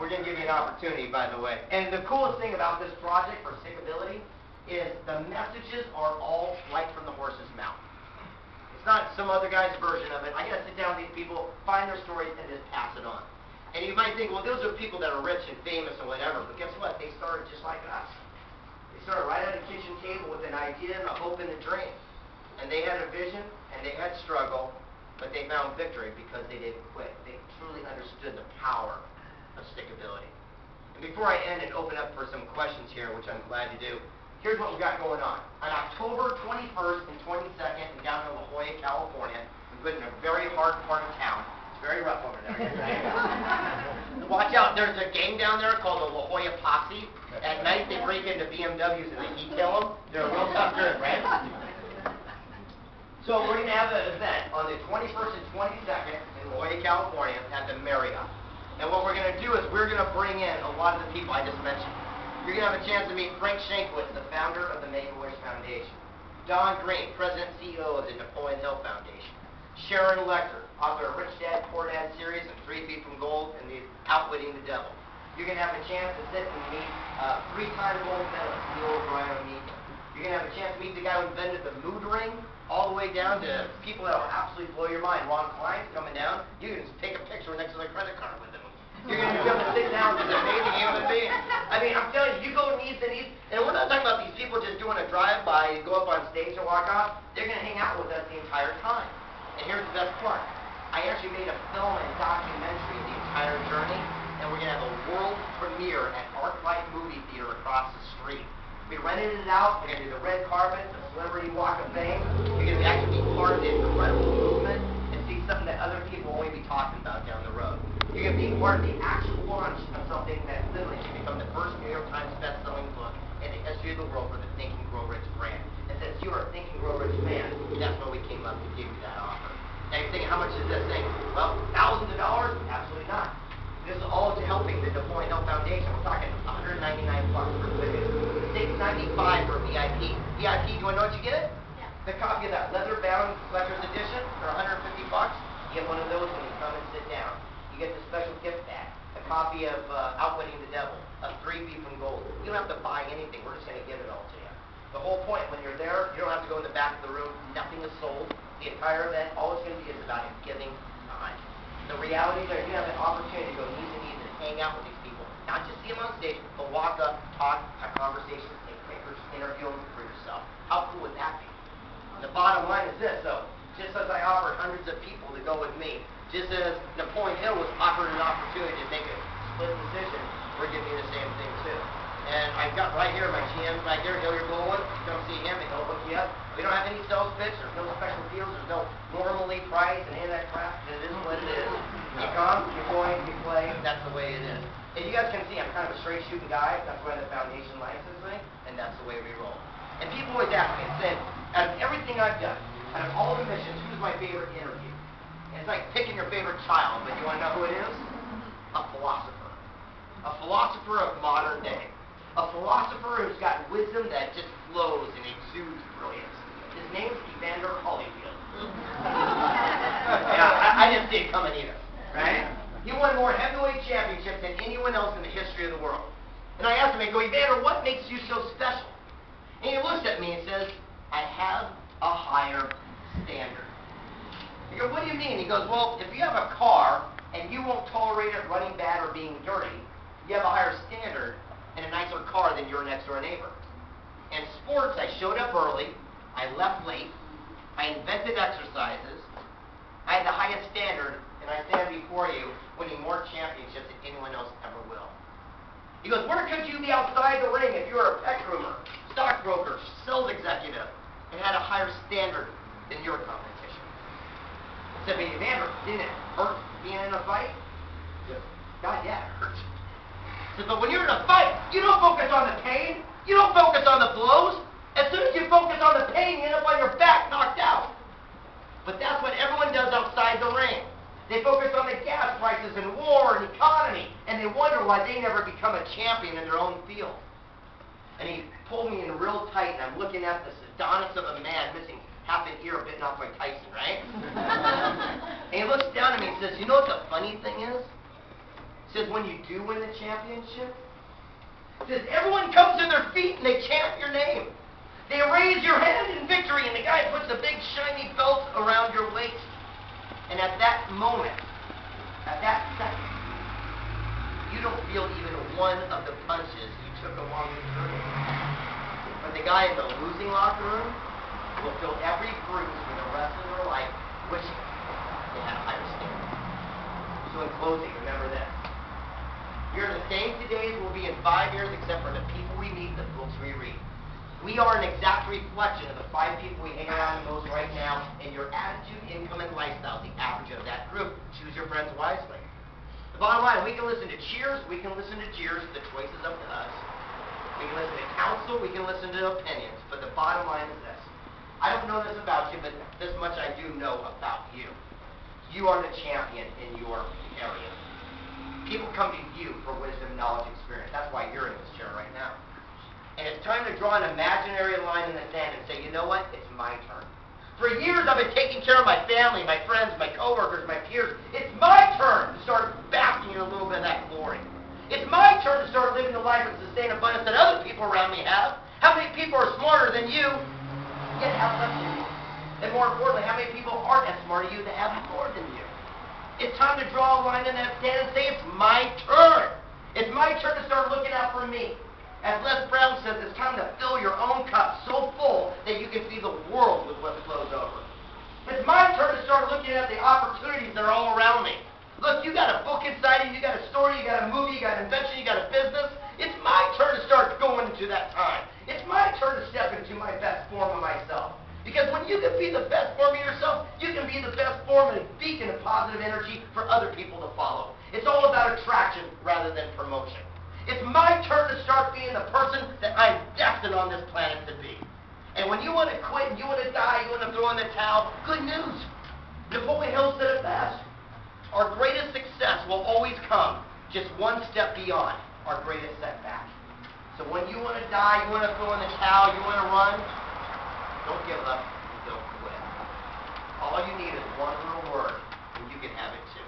we're going to give you an opportunity, by the way. And the coolest thing about this project for Stickability is the messages are all right from the horse's mouth. It's not some other guy's version of it. I got to sit down with these people, find their stories, and just pass it on. And you might think, well, those are people that are rich and famous and whatever, but guess what? They started just like us. They started right at a kitchen table with an idea and a hope and a dream. And they had a vision, and they had struggle, but they found victory because they didn't quit. They truly understood the power of Stickability. And before I end and open up for some questions here, which I'm glad to do, here's what we got going on. On October 21st and 22nd in down in La Jolla, California, we live in a very hard part of town. It's very rough over there. Watch out, there's a gang down there called the La Jolla Posse. At night they break into BMWs and they detail them. They're a real tough group, right? So we're going to have an event on the 21st and 22nd in La Jolla, California at the Marriott. And what we're going to do is we're going to bring in a lot of the people I just mentioned. You're going to have a chance to meet Frank Shankwitz, the founder of the Make-A-Wish Foundation. Don Green, President and CEO of the Napoleon Hill Foundation. Sharon Lecter, author of Rich Dad, Poor Dad series and 3 Feet from Gold and the Outwitting the Devil. You're going to have a chance to sit and meet 3-time gold medalist Neil O'Brien O'Meara. You're going to have a chance to meet the guy who invented the mood ring, all the way down to people that will absolutely blow your mind. Ron Klein's coming down. You can just take a picture next to the credit card with him. You're going to be able to sit down with an amazing human being. I mean, I'm telling you, you go needs and needs, and we're not talking about these people just doing a drive-by, you go up on stage and walk off. They're going to hang out with us the entire time. And here's the best part. I actually made a film and documentary of the entire journey, and we're going to have a world premiere at ArcLight Movie Theater across the street. We rented it out. We're going to do the red carpet, the celebrity walk of fame. You're going to actually be part of the incredible movement and see something that other people will only be talking about down the road. You're going to be part of the actual launch of something that literally can become the first New York Times best-selling book in the history of the world for the Think and Grow Rich brand. And since you are a Think and Grow Rich fan, that's why we came up to give you that offer. Now you're thinking, how much is this thing? Well, thousands of dollars? Absolutely not. This is all to helping the Napoleon Hill Foundation. We're talking $199 for tickets, $695 for VIP. VIP, do you want to know what you get? Yeah. The copy of that leather-bound collector's edition for $150. You get one of those when you come and sit down. You get the special gift bag, a copy of Outwitting the Devil, of 3 Feet from Gold. You don't have to buy anything. We're just going to give it all to you. The whole point, when you're there, you don't have to go in the back of the room. Nothing is sold. The entire event, all it's going to be is about giving time. The reality there, you have an opportunity to go knees to knees and hang out with these people. Not just see them on stage, but walk up, talk, have conversations, take pictures, interview them for yourself. How cool would that be? The bottom line is this, though. Just as I offered hundreds of people to go with me, just as Napoleon Hill was offered an opportunity to make a split decision, we're giving you the same thing too. And I've got right here, my GM right there, Hilliard Goldwyn. Come see him and he'll hook you up. We don't have any sales pitch, there's no special deals, there's no normally price and any of that crap. It is what it is. You come, you join, you play, that's the way it is. And you guys can see I'm kind of a straight shooting guy, that's why the foundation license me, and that's the way we roll. And people always ask me and say, out of everything I've done, out of all the missions, who's my favorite interview? And it's like picking your favorite child, but you want to know who it is? A philosopher. A philosopher of modern day. A philosopher who's got wisdom that just flows and exudes brilliance. His name's Evander Holyfield. Yeah, I didn't see it coming either, right? He won more heavyweight championships than anyone else in the history of the world. And I asked him, I go, Evander, what makes you so special? And he looks at me and says, I have a higher standard. I go, what do you mean? He goes, well, if you have a car and you won't tolerate it running bad or being dirty, you have a higher standard and a nicer car than your next door neighbor. In sports, I showed up early, I left late, I invented exercises, I had the highest standard, and I stand before you winning more championships than anyone else ever will. He goes, where could you be outside the ring if you were a pet groomer, stockbroker, sales executive, and had a higher standard than your competition? I said, but Evander, didn't it hurt being in a fight? Yes. God, yeah, it hurt. I said, but when you're in a fight, you don't focus on the pain. You don't focus on the blows. As soon as you focus on the pain, you end up on your back, knocked out. But that's what everyone does outside the ring. They focus on the gas prices and war and economy, and they wonder why they never become a champion in their own field. And he pulled me in real tight, and I'm looking at this Adonis of a man missing half an ear bitten off by Tyson, right? And he looks down at me and says, you know what the funny thing is? says when you do win the championship, it says everyone comes to their feet and they chant your name. They raise your hand in victory, and the guy puts a big shiny belt around your waist. And at that moment, at that second, you don't feel even one of the punches you took along the journey. But the guy in the losing locker room will feel every bruise for the rest of their life, wishing they had a higher standard. So in closing, remember this. We are the same today as we'll be in 5 years, except for the people we meet and the books we read. We are an exact reflection of the 5 people we hang around the most right now, and your attitude, income, and lifestyle is the average of that group. Choose your friends wisely. The bottom line, we can listen to cheers, we can listen to jeers, the choice is up to us. We can listen to counsel, we can listen to opinions, but the bottom line is this. I don't know this about you, but this much I do know about you. You are the champion in your area. People come to you for wisdom, knowledge, experience. That's why you're in this chair right now. And it's time to draw an imaginary line in the sand and say, you know what? It's my turn. For years, I've been taking care of my family, my friends, my coworkers, my peers. It's my turn to start basking in a little bit of that glory. It's my turn to start living the life of sustained abundance that other people around me have. How many people are smarter than you, yet have less than you? And more importantly, how many people aren't as smart as you that have more than you? It's time to draw a line in that sand and say, it's my turn. It's my turn to start looking out for me. As Les Brown says, it's time to fill your own cup so full that you can feed the world with what flows over. It's my turn to start looking at the opportunities that are all around me. Look, you got a book inside you, you got a story, you got a movie, you got an invention, you got a business. It's my turn to start going into that time. It's my turn to step into my best form of myself. Because when you can be the best form of yourself, you can be the best form and beacon of positive energy for other people to follow. It's all about attraction rather than promotion. It's my turn to start being the person that I'm destined on this planet to be. And when you want to quit, and you want to die, you want to throw in the towel, good news. Napoleon Hill said it best. Our greatest success will always come just one step beyond our greatest setback. So when you want to die, you want to throw in the towel, you want to run, don't give up and don't quit. All you need is one little word, and you can have it too.